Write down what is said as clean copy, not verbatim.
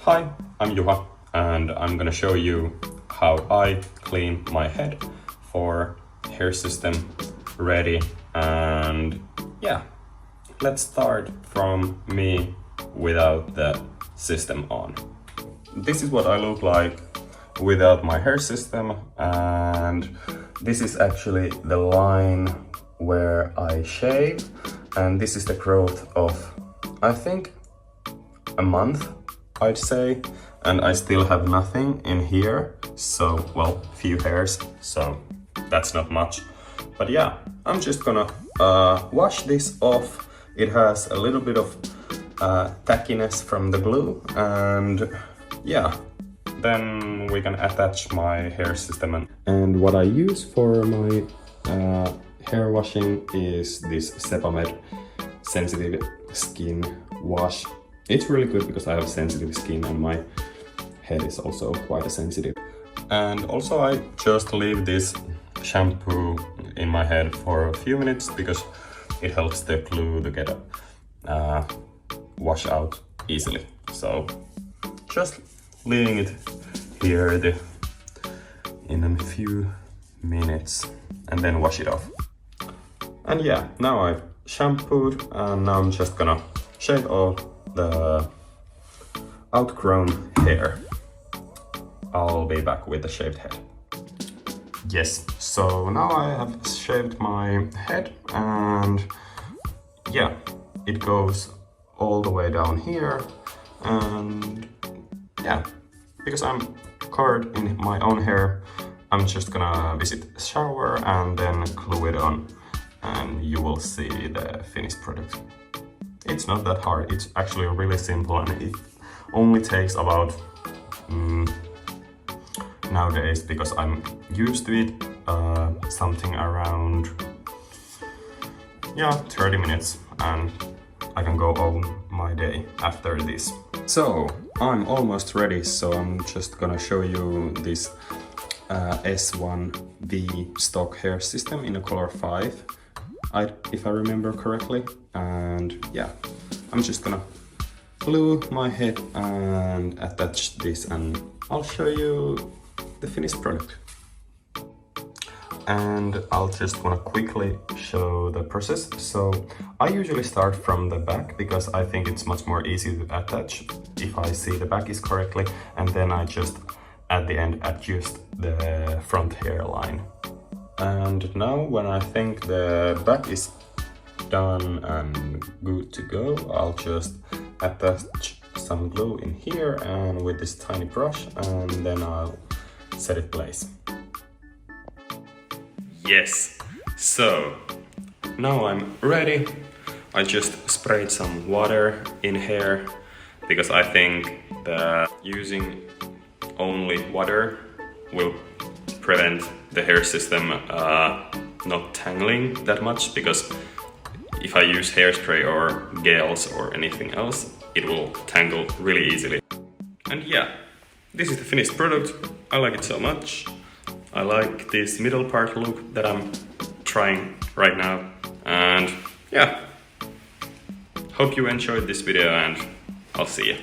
Hi, I'm Juha and I'm gonna show you how I clean my head for hair system ready. And yeah, let's start from me without the system on. This is what I look like without my hair system, and this is actually the line where I shave, and this is the growth of, I think, a month, I'd say, and I still have nothing in here, so, well, few hairs, so that's not much. But yeah, I'm just gonna wash this off. It has a little bit of tackiness from the glue, and yeah, then we can attach my hair system. And what I use for my hair washing is this Sepamed sensitive skin wash. It's really good because I have sensitive skin and my head is also quite sensitive. And also I just leave this shampoo in my head for a few minutes because it helps the glue to get wash out easily. So just leaving it here in a few minutes and then wash it off. And yeah, now I've shampooed and now I'm just gonna shave off the outgrown hair. I'll be back with the shaved head. Yes, so now I have shaved my head, and yeah, it goes all the way down here. And yeah, because I'm covered in my own hair, I'm just gonna visit the shower and then glue it on, and you will see the finished product. It's not that hard, it's actually really simple, and it only takes about nowadays, because I'm used to it, something around 30 minutes, and I can go on my day after this. So I'm almost ready, so I'm just gonna show you this S1V stock hair system in a color 5, if I remember correctly. And yeah, I'm just gonna glue my head and attach this, and I'll show you the finished product. And I'll just wanna quickly show the process. So I usually start from the back because I think it's much more easy to attach if I see the back is correctly, and then I just at the end adjust the front hairline. And now when I think the back is done and good to go, I'll just attach some glue in here and with this tiny brush, and then I'll set it in place. Yes, so now I'm ready. I just sprayed some water in here because I think that using only water will prevent the hair system not tangling that much, because if I use hairspray or gels or anything else, it will tangle really easily. And yeah, this is the finished product. I like it so much. I like this middle part look that I'm trying right now. And yeah, hope you enjoyed this video, and I'll see you.